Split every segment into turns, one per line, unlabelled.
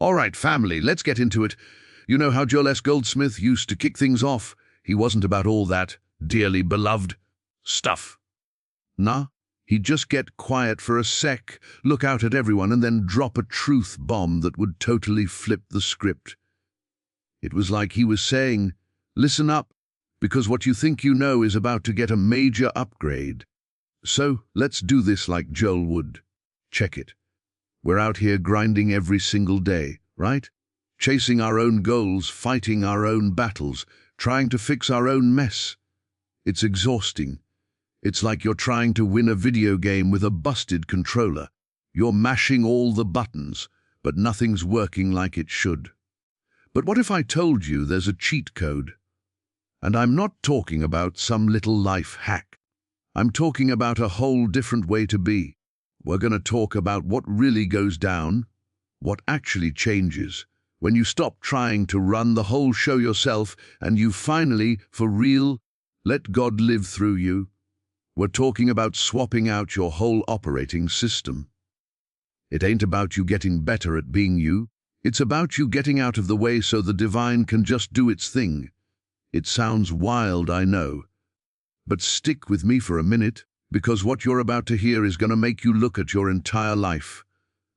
All right, family, let's get into it. You know how Joel S. Goldsmith used to kick things off? He wasn't about all that dearly beloved stuff. Nah, he'd just get quiet for a sec, look out at everyone, and then drop a truth bomb that would totally flip the script. It was like he was saying, listen up, because what you think you know is about to get a major upgrade. So let's do this like Joel would. Check it. We're out here grinding every single day, right? Chasing our own goals, fighting our own battles, trying to fix our own mess. It's exhausting. It's like you're trying to win a video game with a busted controller. You're mashing all the buttons, but nothing's working like it should. But what if I told you there's a cheat code? And I'm not talking about some little life hack. I'm talking about a whole different way to be. We're going to talk about what really goes down, what actually changes, when you stop trying to run the whole show yourself and you finally, for real, let God live through you. We're talking about swapping out your whole operating system. It ain't about you getting better at being you. It's about you getting out of the way so the divine can just do its thing. It sounds wild, I know. But stick with me for a minute, because what you're about to hear is going to make you look at your entire life.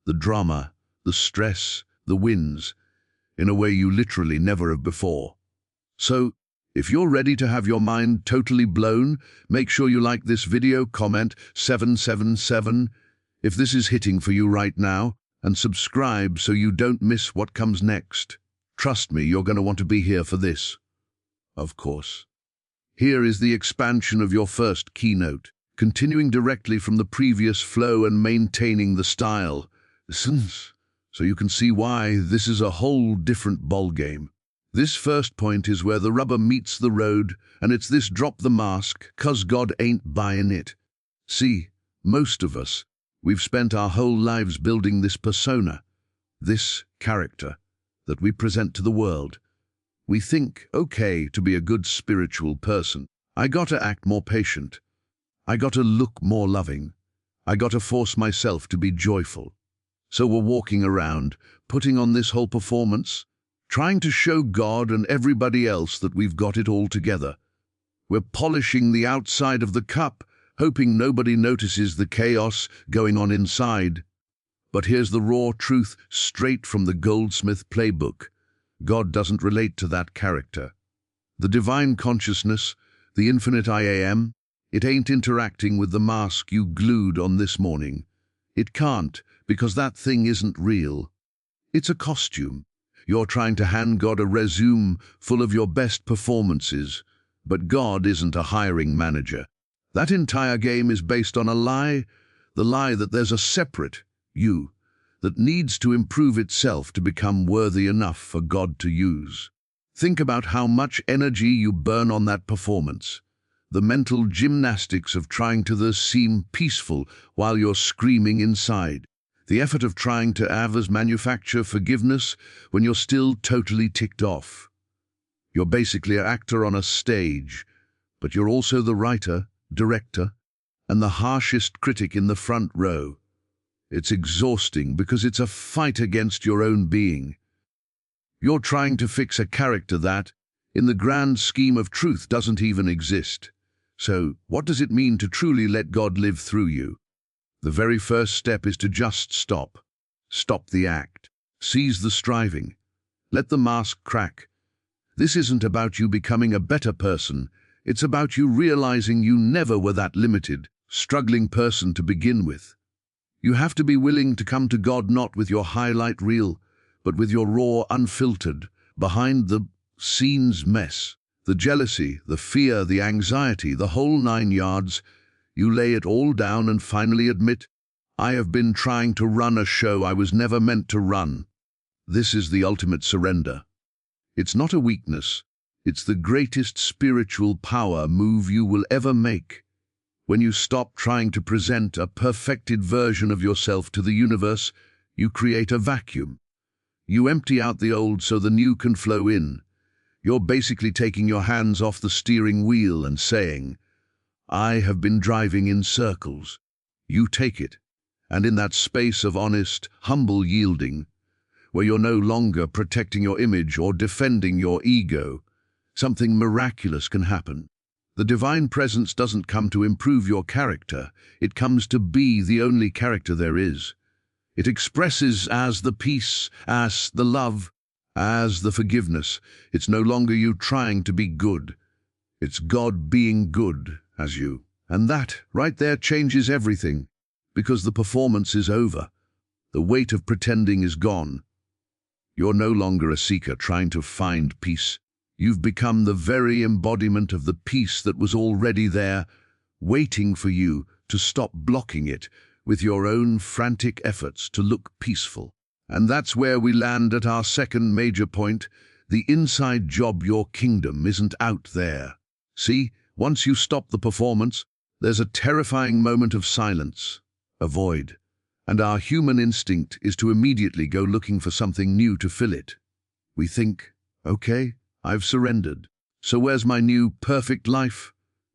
The drama, the stress, the wins, in a way you literally never have before. So, if you're ready to have your mind totally blown, make sure you like this video, comment 777 if this is hitting for you right now, and subscribe so you don't miss what comes next. Trust me, you're going to want to be here for this. Of course. Here is the expansion of your first keynote, continuing directly from the previous flow and maintaining the style. So you can see why this is a whole different ballgame. This first point is where the rubber meets the road, and it's this drop the mask, 'cause God ain't buying it. See, most of us, we've spent our whole lives building this persona, this character, that we present to the world. We think, okay, to be a good spiritual person, I gotta act more patient. I gotta look more loving. I gotta force myself to be joyful. So we're walking around, putting on this whole performance, trying to show God and everybody else that we've got it all together. We're polishing the outside of the cup, hoping nobody notices the chaos going on inside. But here's the raw truth straight from the Goldsmith playbook. God doesn't relate to that character. The divine consciousness, the infinite I am, it ain't interacting with the mask you glued on this morning. It can't, because that thing isn't real. It's a costume. You're trying to hand God a resume full of your best performances, but God isn't a hiring manager. That entire game is based on a lie, the lie that there's a separate you that needs to improve itself to become worthy enough for God to use. Think about how much energy you burn on that performance. The mental gymnastics of trying to seem peaceful while you're screaming inside. The effort of trying to manufacture forgiveness when you're still totally ticked off. You're basically an actor on a stage, but you're also the writer, director, and the harshest critic in the front row. It's exhausting because it's a fight against your own being. You're trying to fix a character that, in the grand scheme of truth, doesn't even exist. So, what does it mean to truly let God live through you? The very first step is to just stop. Stop the act. Seize the striving. Let the mask crack. This isn't about you becoming a better person. It's about you realizing you never were that limited, struggling person to begin with. You have to be willing to come to God not with your highlight reel, but with your raw, unfiltered, behind-the-scenes mess. The jealousy, the fear, the anxiety, the whole 9 yards. You lay it all down and finally admit, I have been trying to run a show I was never meant to run. This is the ultimate surrender. It's not a weakness. It's the greatest spiritual power move you will ever make. When you stop trying to present a perfected version of yourself to the universe, you create a vacuum. You empty out the old so the new can flow in. You're basically taking your hands off the steering wheel and saying, I have been driving in circles. You take it, and in that space of honest, humble yielding, where you're no longer protecting your image or defending your ego, something miraculous can happen. The divine presence doesn't come to improve your character, it comes to be the only character there is. It expresses as the peace, as the love, as the forgiveness. It's no longer you trying to be good. It's God being good as you. And that, right there, changes everything, because the performance is over. The weight of pretending is gone. You're no longer a seeker trying to find peace. You've become the very embodiment of the peace that was already there, waiting for you to stop blocking it with your own frantic efforts to look peaceful. And that's where we land at our second major point. The inside job, your kingdom, isn't out there. See, once you stop the performance, there's a terrifying moment of silence, a void. And our human instinct is to immediately go looking for something new to fill it. We think, okay, I've surrendered. So where's my new perfect life?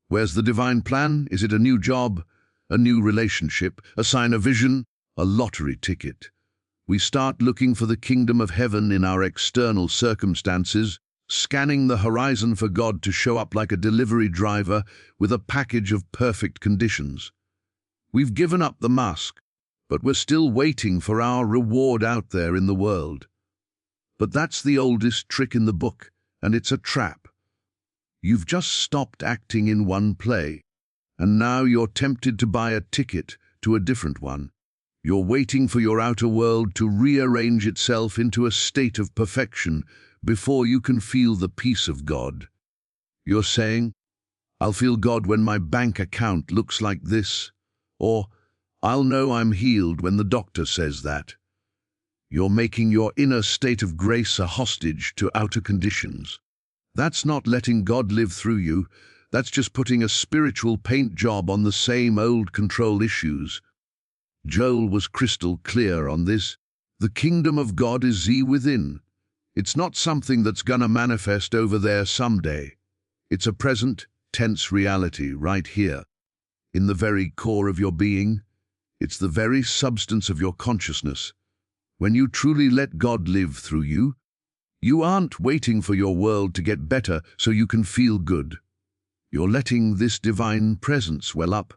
Where's the divine plan? Is it a new job, a new relationship, a sign of vision, a lottery ticket? We start looking for the kingdom of heaven in our external circumstances, scanning the horizon for God to show up like a delivery driver with a package of perfect conditions. We've given up the mask, but we're still waiting for our reward out there in the world. But that's the oldest trick in the book, and it's a trap. You've just stopped acting in one play, and now you're tempted to buy a ticket to a different one. You're waiting for your outer world to rearrange itself into a state of perfection before you can feel the peace of God. You're saying, I'll feel God when my bank account looks like this, or I'll know I'm healed when the doctor says that. You're making your inner state of grace a hostage to outer conditions. That's not letting God live through you. That's just putting a spiritual paint job on the same old control issues. Joel was crystal clear on this. The kingdom of God is within. It's not something that's gonna manifest over there someday. It's a present, tense reality right here. In the very core of your being, it's the very substance of your consciousness. When you truly let God live through you, you aren't waiting for your world to get better so you can feel good. You're letting this divine presence well up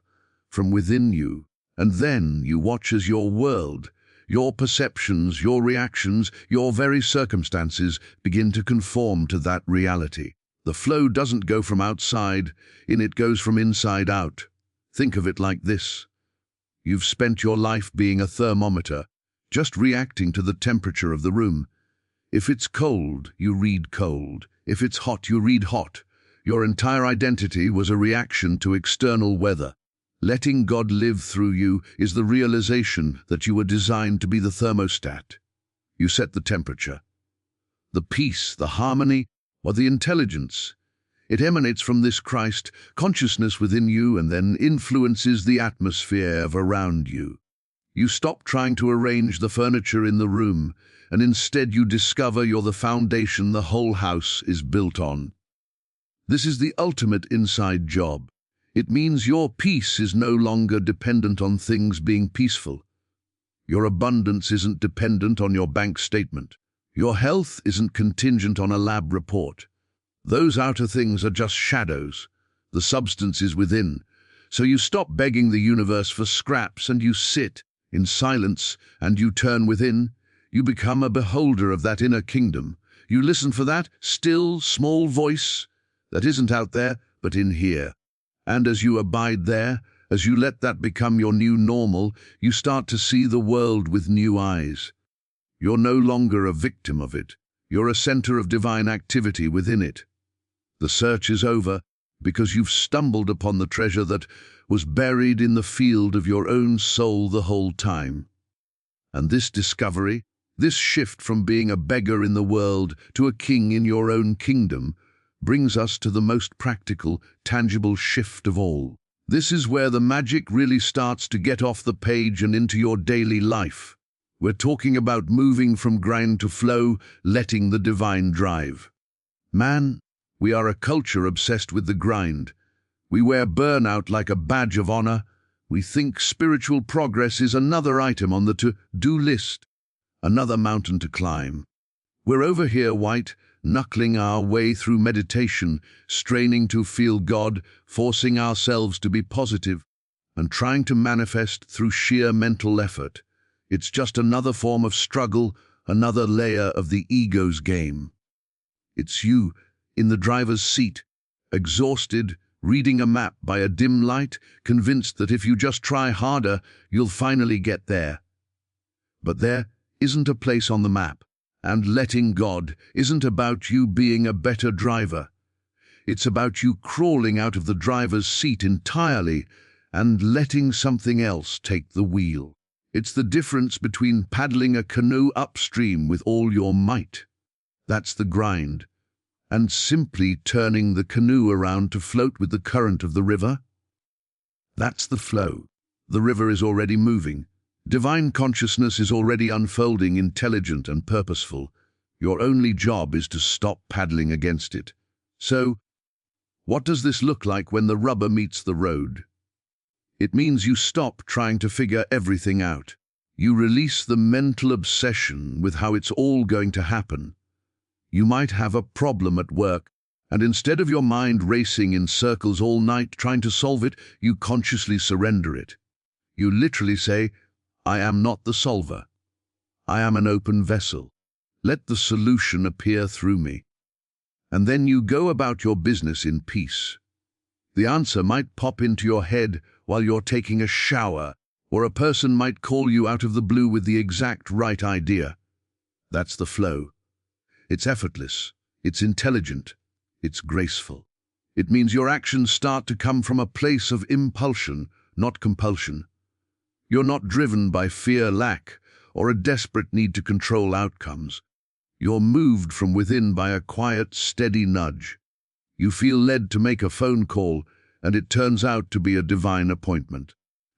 from within you, and then you watch as your world, your perceptions, your reactions, your very circumstances begin to conform to that reality. The flow doesn't go from outside in, it goes from inside out. Think of it like this. You've spent your life being a thermometer, just reacting to the temperature of the room. If it's cold, you read cold. If it's hot, you read hot. Your entire identity was a reaction to external weather. Letting God live through you is the realization that you were designed to be the thermostat. You set the temperature. The peace, the harmony, or the intelligence. It emanates from this Christ consciousness within you and then influences the atmosphere around you. You stop trying to arrange the furniture in the room, and instead you discover you're the foundation the whole house is built on. This is the ultimate inside job. It means your peace is no longer dependent on things being peaceful. Your abundance isn't dependent on your bank statement. Your health isn't contingent on a lab report. Those outer things are just shadows. The substance is within. So you stop begging the universe for scraps and you sit in silence and you turn within. You become a beholder of that inner kingdom. You listen for that still, small voice that isn't out there, but in here. And as you abide there, as you let that become your new normal, you start to see the world with new eyes. You're no longer a victim of it. You're a center of divine activity within it. The search is over because you've stumbled upon the treasure that was buried in the field of your own soul the whole time. And this discovery, this shift from being a beggar in the world to a king in your own kingdom, brings us to the most practical, tangible shift of all. This is where the magic really starts to get off the page and into your daily life. We're talking about moving from grind to flow, letting the divine drive. Man, we are a culture obsessed with the grind. We wear burnout like a badge of honor. We think spiritual progress is another item on the to-do list. another mountain to climb. We're over here, white, knuckling our way through meditation, straining to feel God, forcing ourselves to be positive, and trying to manifest through sheer mental effort. It's just another form of struggle, another layer of the ego's game. It's you, in the driver's seat, exhausted, reading a map by a dim light, convinced that if you just try harder, you'll finally get there. But there isn't a place on the map, and letting God isn't about you being a better driver. It's about you crawling out of the driver's seat entirely and letting something else take the wheel. It's the difference between paddling a canoe upstream with all your might. That's the grind. And simply turning the canoe around to float with the current of the river. That's the flow. The river is already moving. Divine consciousness is already unfolding, intelligent and purposeful. Your only job is to stop paddling against it. So, what does this look like when the rubber meets the road? It means you stop trying to figure everything out. You release the mental obsession with how it's all going to happen. You might have a problem at work, and instead of your mind racing in circles all night trying to solve it, you consciously surrender it. You literally say, I am not the solver. I am an open vessel. Let the solution appear through me. And then you go about your business in peace. The answer might pop into your head while you're taking a shower, or a person might call you out of the blue with the exact right idea. That's the flow. It's effortless, it's intelligent, it's graceful. It means your actions start to come from a place of impulsion, not compulsion. You're not driven by fear, lack, or a desperate need to control outcomes. You're moved from within by a quiet, steady nudge. You feel led to make a phone call, and it turns out to be a divine appointment.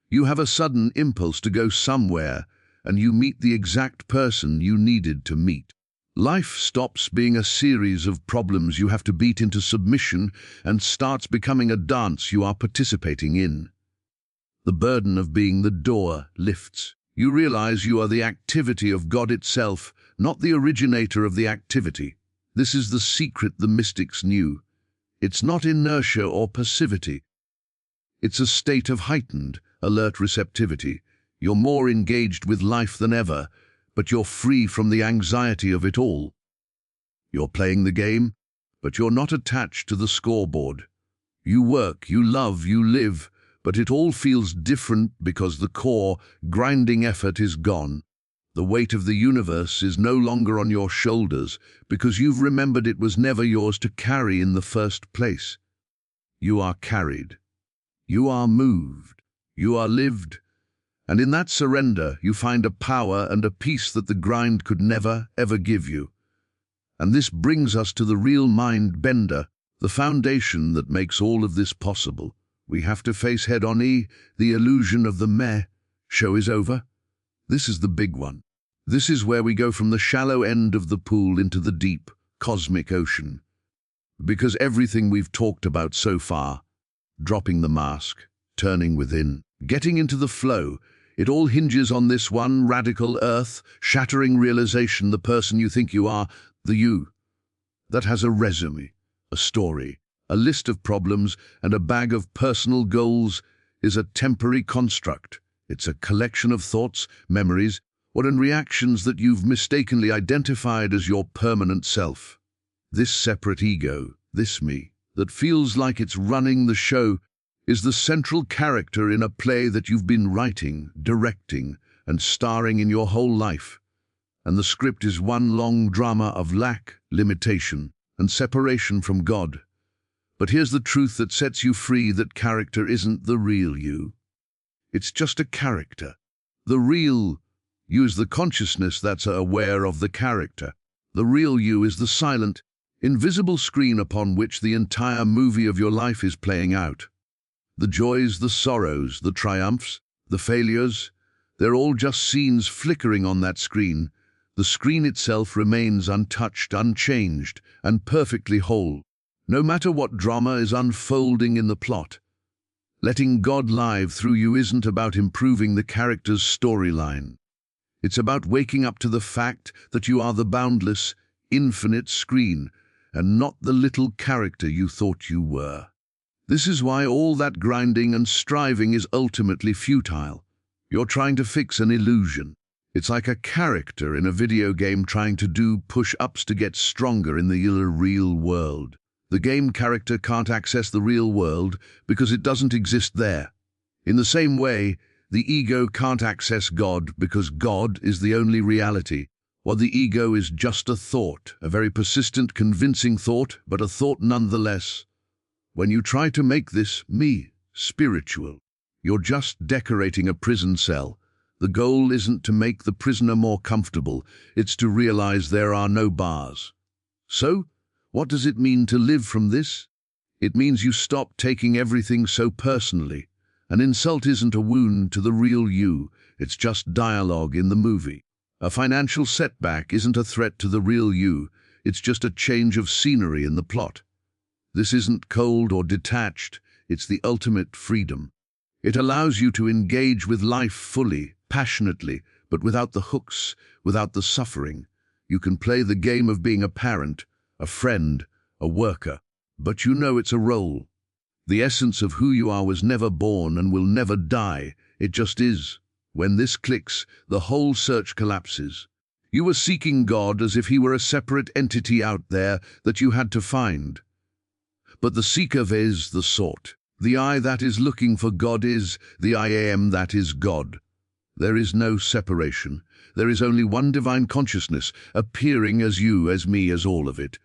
You have a sudden impulse to go somewhere, and you meet the exact person you needed to meet. Life stops being a series of problems you have to beat into submission and starts becoming a dance you are participating in. The burden of being the door lifts. You realize you are the activity of God itself, not the originator of the activity. This is the secret the mystics knew. It's not inertia or passivity. It's a state of heightened, alert receptivity. You're more engaged with life than ever, but you're free from the anxiety of it all. You're playing the game, but you're not attached to the scoreboard. You work, you love, you live, but it all feels different because the core, grinding effort is gone. The weight of the universe is no longer on your shoulders because you've remembered it was never yours to carry in the first place. You are carried. You are moved. You are lived. And in that surrender, you find a power and a peace that the grind could never, ever give you. And this brings us to the real mind bender, the foundation that makes all of this possible. We have to face head-on the illusion of the meh. Show is over. This is the big one. This is where we go from the shallow end of the pool into the deep, cosmic ocean. Because everything we've talked about so far, dropping the mask, turning within, getting into the flow, it all hinges on this one radical earth-shattering realization: the person you think you are, the you, that has a resume, a story, a list of problems, and a bag of personal goals, is a temporary construct. It's a collection of thoughts, memories, and reactions that you've mistakenly identified as your permanent self. This separate ego, this me, that feels like it's running the show, is the central character in a play that you've been writing, directing, and starring in your whole life. And the script is one long drama of lack, limitation, and separation from God. But here's the truth that sets you free: that character isn't the real you. It's just a character. The real you is the consciousness that's aware of the character. The real you is the silent, invisible screen upon which the entire movie of your life is playing out. The joys, the sorrows, the triumphs, the failures, they're all just scenes flickering on that screen. The screen itself remains untouched, unchanged, and perfectly whole, no matter what drama is unfolding in the plot. Letting God live through you isn't about improving the character's storyline. It's about waking up to the fact that you are the boundless, infinite screen, and not the little character you thought you were. This is why all that grinding and striving is ultimately futile. You're trying to fix an illusion. It's like a character in a video game trying to do push-ups to get stronger in the real world. The game character can't access the real world because it doesn't exist there. In the same way, the ego can't access God because God is the only reality, while the ego is just a thought, a very persistent, convincing thought, but a thought nonetheless. When you try to make this me spiritual, you're just decorating a prison cell. The goal isn't to make the prisoner more comfortable, it's to realize there are no bars. So, what does it mean to live from this? It means you stop taking everything so personally. An insult isn't a wound to the real you, it's just dialogue in the movie. A financial setback isn't a threat to the real you, it's just a change of scenery in the plot. This isn't cold or detached, it's the ultimate freedom. It allows you to engage with life fully, passionately, but without the hooks, without the suffering. You can play the game of being a parent, a friend, a worker, but you know it's a role. The essence of who you are was never born and will never die, it just is. When this clicks, the whole search collapses. You were seeking God as if he were a separate entity out there that you had to find. But the seeker is the sought. The I that is looking for God is the I am that is God. There is no separation. There is only one divine consciousness, appearing as you, as me, as all of it.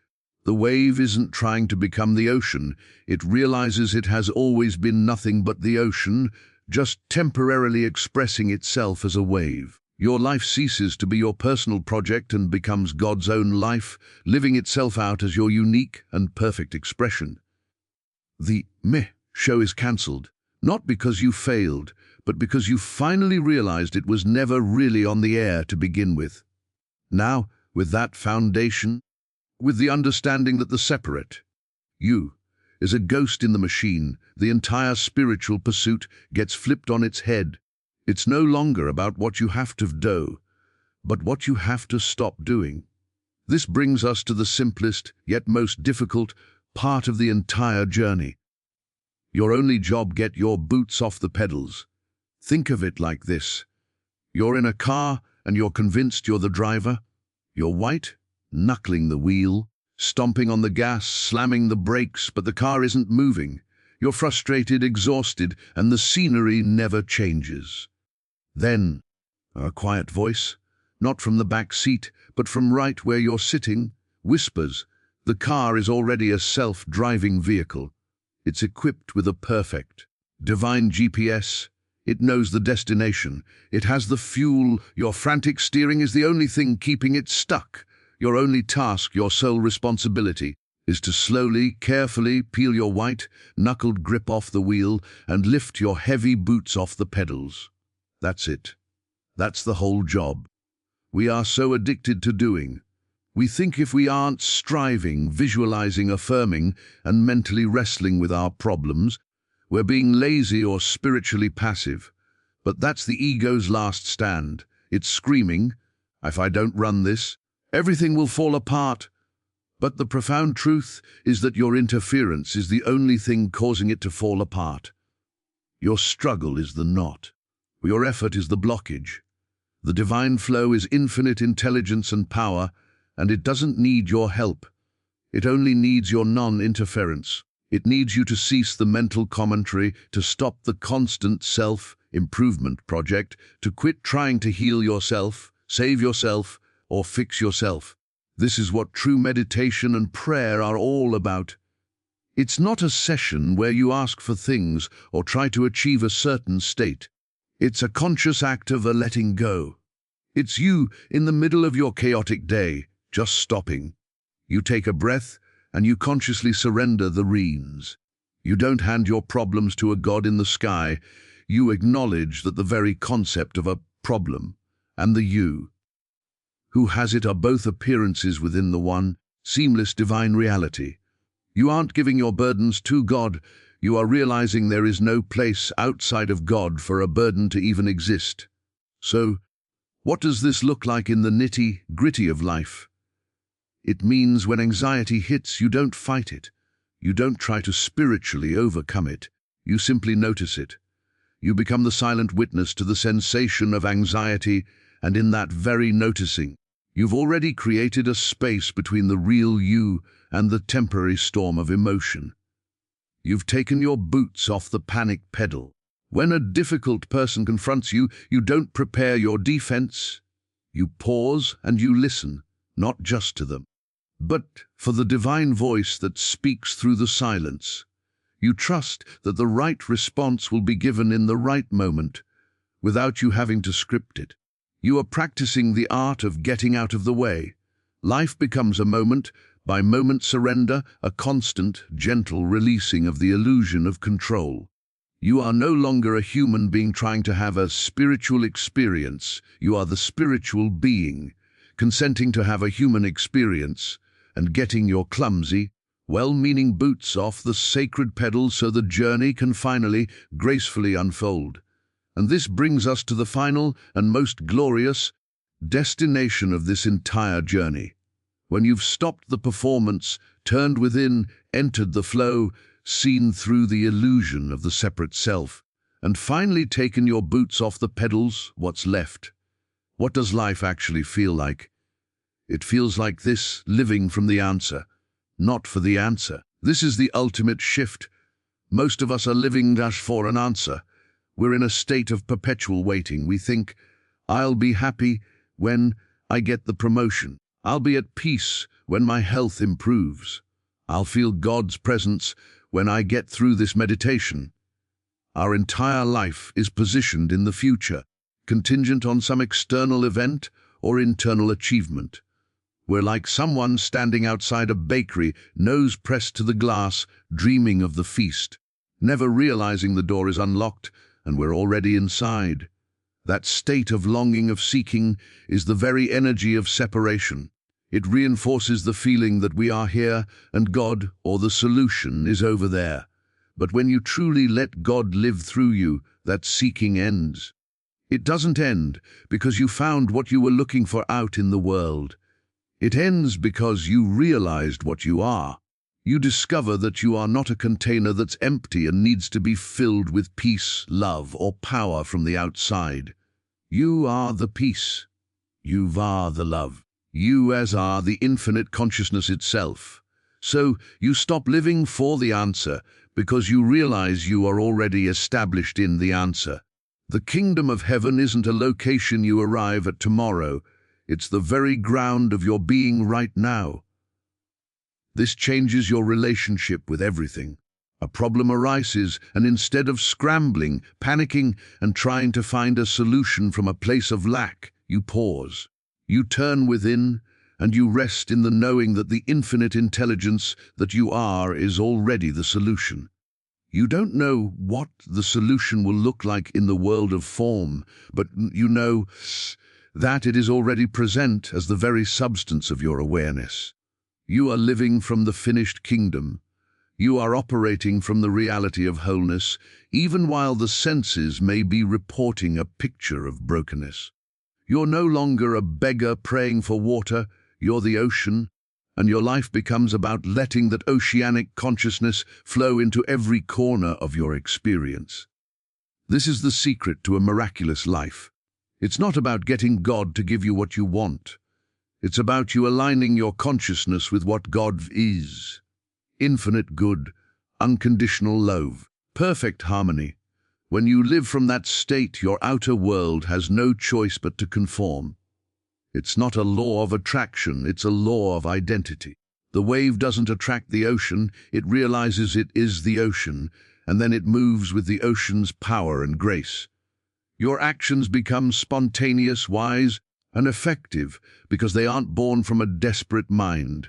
The wave isn't trying to become the ocean. It realizes it has always been nothing but the ocean, just temporarily expressing itself as a wave. Your life ceases to be your personal project and becomes God's own life, living itself out as your unique and perfect expression. The meh show is cancelled, not because you failed, but because you finally realized it was never really on the air to begin with. Now, with that foundation, with the understanding that the separate, you, is a ghost in the machine, the entire spiritual pursuit gets flipped on its head. It's no longer about what you have to do, but what you have to stop doing. This brings us to the simplest, yet most difficult, part of the entire journey. Your only job: get your boots off the pedals. Think of it like this. You're in a car and you're convinced you're the driver. You're white, knuckling the wheel, stomping on the gas, slamming the brakes, but the car isn't moving. You're frustrated, exhausted, and the scenery never changes. Then, a quiet voice, not from the back seat, but from right where you're sitting, whispers, the car is already a self-driving vehicle. It's equipped with a perfect, divine GPS. It knows the destination. It has the fuel. Your frantic steering is the only thing keeping it stuck. Your only task, your sole responsibility, is to slowly, carefully peel your white, knuckled grip off the wheel and lift your heavy boots off the pedals. That's it. That's the whole job. We are so addicted to doing. We think if we aren't striving, visualizing, affirming, and mentally wrestling with our problems, we're being lazy or spiritually passive. But that's the ego's last stand. It's screaming, if I don't run this, everything will fall apart. But the profound truth is that your interference is the only thing causing it to fall apart. Your struggle is the knot. Your effort is the blockage. The divine flow is infinite intelligence and power, and it doesn't need your help. It only needs your non-interference. It needs you to cease the mental commentary, to stop the constant self-improvement project, to quit trying to heal yourself, save yourself, or fix yourself. This is what true meditation and prayer are all about. It's not a session where you ask for things or try to achieve a certain state. It's a conscious act of a letting go. It's you in the middle of your chaotic day, just stopping. You take a breath and you consciously surrender the reins. You don't hand your problems to a god in the sky. You acknowledge that the very concept of a problem and the you who has it are both appearances within the one, seamless divine reality. You aren't giving your burdens to God. You are realizing there is no place outside of God for a burden to even exist. So, What does this look like in the nitty-gritty of life? It means when anxiety hits, you don't fight it. You don't try to spiritually overcome it. You simply notice it. You become the silent witness to the sensation of anxiety, and in that very noticing, you've already created a space between the real you and the temporary storm of emotion. You've taken your boots off the panic pedal. When a difficult person confronts you, you don't prepare your defense. You pause and you listen, not just to them, but for the divine voice that speaks through the silence. You trust that the right response will be given in the right moment, without you having to script it. You are practicing the art of getting out of the way. Life becomes a moment-by-moment surrender, a constant, gentle releasing of the illusion of control. You are no longer a human being trying to have a spiritual experience. You are the spiritual being, consenting to have a human experience and getting your clumsy, well-meaning boots off the sacred pedals so the journey can finally, gracefully unfold. And this brings us to the final and most glorious destination of this entire journey. When you've stopped the performance, turned within, entered the flow, seen through the illusion of the separate self, and finally taken your boots off the pedals, what's left? What does life actually feel like? It feels like this, living from the answer, not for the answer. This is the ultimate shift. Most of us are living for an answer. We're in a state of perpetual waiting. We think, I'll be happy when I get the promotion. I'll be at peace when my health improves. I'll feel God's presence when I get through this meditation. Our entire life is positioned in the future, contingent on some external event or internal achievement. We're like someone standing outside a bakery, nose pressed to the glass, dreaming of the feast, never realizing the door is unlocked and we're already inside. That state of longing, of seeking, is the very energy of separation. It reinforces the feeling that we are here and God, or the solution, is over there. But when you truly let God live through you, that seeking ends. It doesn't end because you found what you were looking for out in the world. It ends because you realized what you are. You discover that you are not a container that's empty and needs to be filled with peace, love, or power from the outside. You are the peace. You are the love. You as are the infinite consciousness itself. So you stop living for the answer because you realize you are already established in the answer. The kingdom of heaven isn't a location you arrive at tomorrow. It's the very ground of your being right now. This changes your relationship with everything. A problem arises, and instead of scrambling, panicking, and trying to find a solution from a place of lack, you pause. You turn within, and you rest in the knowing that the infinite intelligence that you are is already the solution. You don't know what the solution will look like in the world of form, but you know that it is already present as the very substance of your awareness. You are living from the finished kingdom. You are operating from the reality of wholeness, even while the senses may be reporting a picture of brokenness. You're no longer a beggar praying for water, you're the ocean, and your life becomes about letting that oceanic consciousness flow into every corner of your experience. This is the secret to a miraculous life. It's not about getting God to give you what you want. It's about you aligning your consciousness with what God is. Infinite good, unconditional love, perfect harmony. When you live from that state, your outer world has no choice but to conform. It's not a law of attraction, it's a law of identity. The wave doesn't attract the ocean, it realizes it is the ocean, and then it moves with the ocean's power and grace. Your actions become spontaneous, wise, and effective because they aren't born from a desperate mind,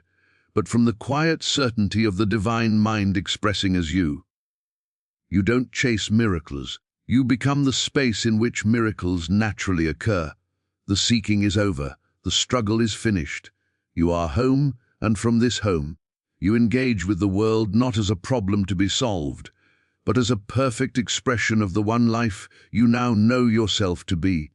but from the quiet certainty of the divine mind expressing as you. You don't chase miracles. You become the space in which miracles naturally occur. The seeking is over. The struggle is finished. You are home, and from this home, you engage with the world not as a problem to be solved, but as a perfect expression of the one life you now know yourself to be.